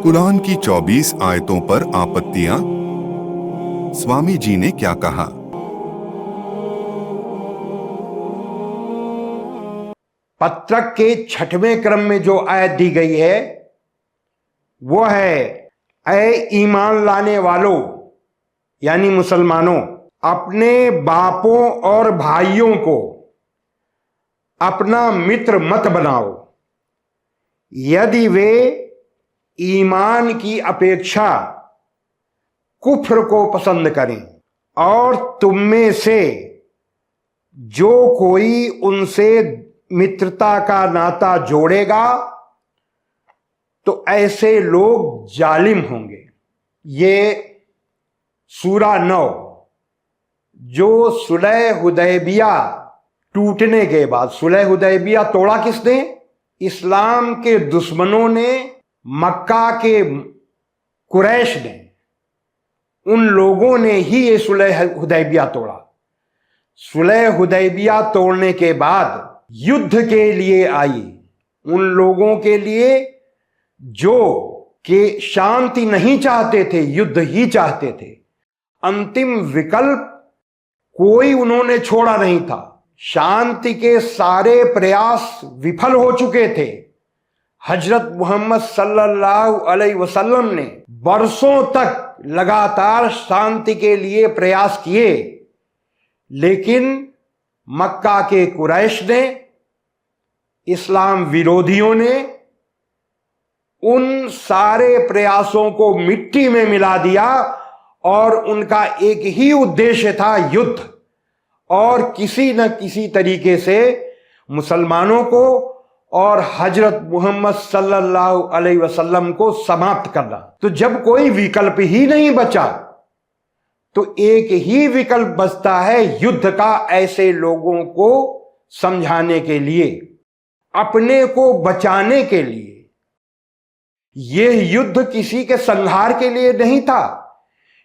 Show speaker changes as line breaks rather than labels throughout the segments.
कुरान की 24 आयतों पर आपत्तियां। स्वामी जी ने क्या कहा?
पत्रक के 6वें क्रम में जो आयत दी गई है वो है, ऐ ईमान लाने वालों यानी मुसलमानों, अपने बापों और भाइयों को अपना मित्र मत बनाओ यदि वे ईमान की अपेक्षा कुफ्र को पसंद करें, और तुम में से जो कोई उनसे मित्रता का नाता जोड़ेगा तो ऐसे लोग जालिम होंगे। ये सूरा 9 जो सुलह हुदैबिया टूटने के बाद, सुलह हुदैबिया तोड़ा किसने? इस्लाम के दुश्मनों ने, मक्का के कुरैश ने, उन लोगों ने ही ये सुलह हुदैबिया तोड़ा। सुलह हुदैबिया तोड़ने के बाद युद्ध के लिए आई उन लोगों के लिए जो कि शांति नहीं चाहते थे, युद्ध ही चाहते थे। अंतिम विकल्प कोई उन्होंने छोड़ा नहीं था। शांति के सारे प्रयास विफल हो चुके थे। हजरत मोहम्मद सल्लल्लाहु अलैहि वसल्लम ने बरसों तक लगातार शांति के लिए प्रयास किए, लेकिन मक्का के कुरैश ने, इस्लाम विरोधियों ने उन सारे प्रयासों को मिट्टी में मिला दिया और उनका एक ही उद्देश्य था, युद्ध, और किसी न किसी तरीके से मुसलमानों को और हजरत मोहम्मद सल्लल्लाहु अलैहि वसल्लम को समाप्त करना। तो जब कोई विकल्प ही नहीं बचा तो एक ही विकल्प बचता है युद्ध का, ऐसे लोगों को समझाने के लिए, अपने को बचाने के लिए। यह युद्ध किसी के संहार के लिए नहीं था,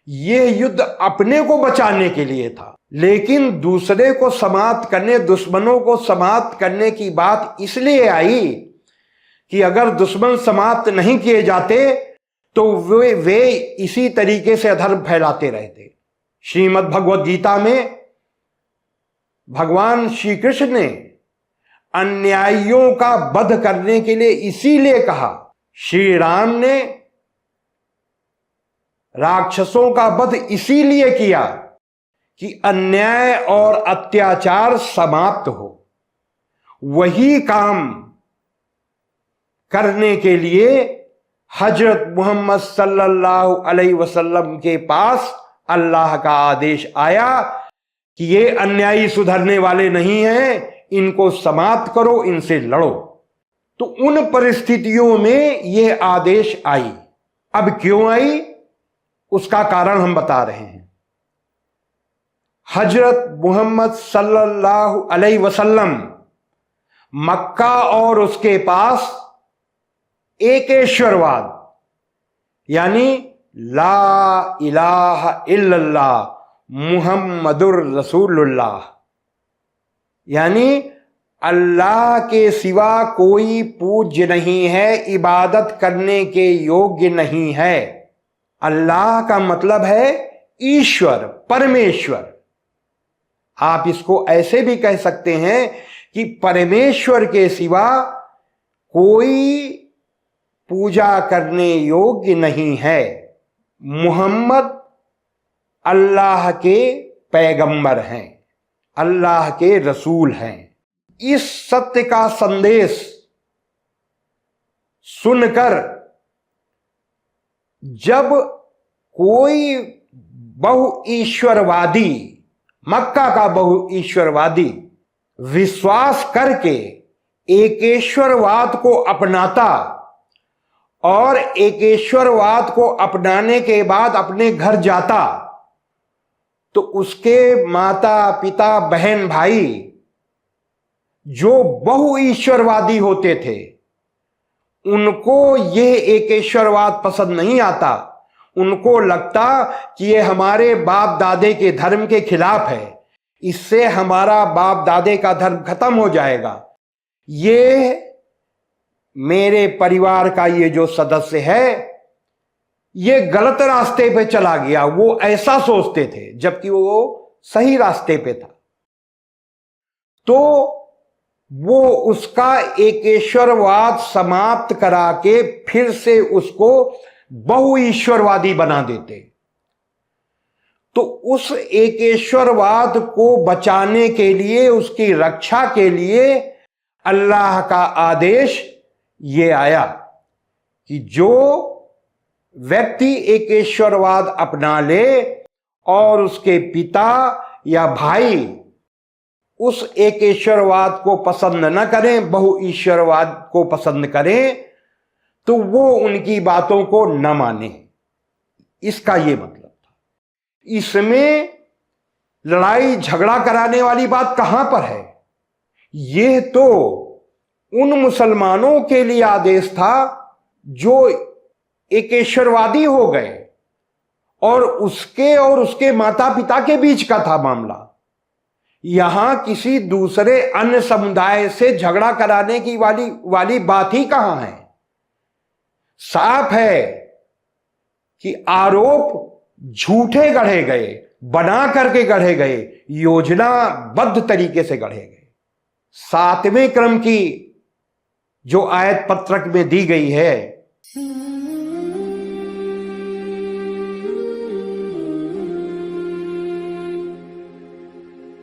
यह युद्ध अपने को बचाने के लिए था। लेकिन दूसरे को समाप्त करने, दुश्मनों को समाप्त करने की बात इसलिए आई कि अगर दुश्मन समाप्त नहीं किए जाते तो वे इसी तरीके से अधर्म फैलाते रहते। श्रीमद् भगवद गीता में भगवान श्री कृष्ण ने अन्यायियों का वध करने के लिए इसीलिए कहा, श्री राम ने राक्षसों का वध इसीलिए किया कि अन्याय और अत्याचार समाप्त हो। वही काम करने के लिए हजरत मोहम्मद सल्लल्लाहु अलैहि वसल्लम के पास अल्लाह का आदेश आया कि ये अन्यायी सुधरने वाले नहीं हैं, इनको समाप्त करो, इनसे लड़ो। तो उन परिस्थितियों में यह आदेश आई। अब क्यों आई उसका कारण हम बता रहे हैं। हजरत मोहम्मद सल्लल्लाहु अलैहि वसल्लम मक्का और उसके पास एकेश्वरवाद यानी ला इलाहा इल्लल्लाह मुहम्मदुर रसूलुल्लाह, यानी अल्लाह के सिवा कोई पूज्य नहीं है, इबादत करने के योग्य नहीं है। अल्लाह का मतलब है ईश्वर, परमेश्वर। आप इसको ऐसे भी कह सकते हैं कि परमेश्वर के सिवा कोई पूजा करने योग्य नहीं है। मुहम्मद अल्लाह के पैगंबर हैं, अल्लाह के रसूल हैं। इस सत्य का संदेश सुनकर जब कोई बहुईश्वरवादी, मक्का का बहुईश्वरवादी विश्वास करके एकेश्वरवाद को अपनाता और एकेश्वरवाद को अपनाने के बाद अपने घर जाता, तो उसके माता पिता बहन भाई जो बहुईश्वरवादी होते थे उनको यह एकेश्वरवाद पसंद नहीं आता। उनको लगता कि ये हमारे बाप दादे के धर्म के खिलाफ है, इससे हमारा बाप दादे का धर्म खत्म हो जाएगा। ये मेरे परिवार का ये जो सदस्य है ये गलत रास्ते पे चला गया, वो ऐसा सोचते थे, जबकि वो सही रास्ते पे था। तो वो उसका एकेश्वरवाद समाप्त करा के फिर से उसको बहुईश्वरवादी बना देते। तो उस एकेश्वरवाद को बचाने के लिए, उसकी रक्षा के लिए अल्लाह का आदेश ये आया कि जो व्यक्ति एकेश्वरवाद अपना ले और उसके पिता या भाई उस एकेश्वरवाद को पसंद न करें, बहुईश्वरवाद को पसंद करें, तो वो उनकी बातों को न माने। इसका ये मतलब था। इसमें लड़ाई झगड़ा कराने वाली बात कहां पर है? यह तो उन मुसलमानों के लिए आदेश था जो एकेश्वरवादी हो गए, और उसके माता पिता के बीच का था मामला। यहां किसी दूसरे अन्य समुदाय से झगड़ा कराने की वाली बात ही कहां है। साफ है कि आरोप झूठे गढ़े गए, बना करके गढ़े गए, योजनाबद्ध तरीके से गढ़े गए। 7वें क्रम की जो आयत पत्रक में दी गई है,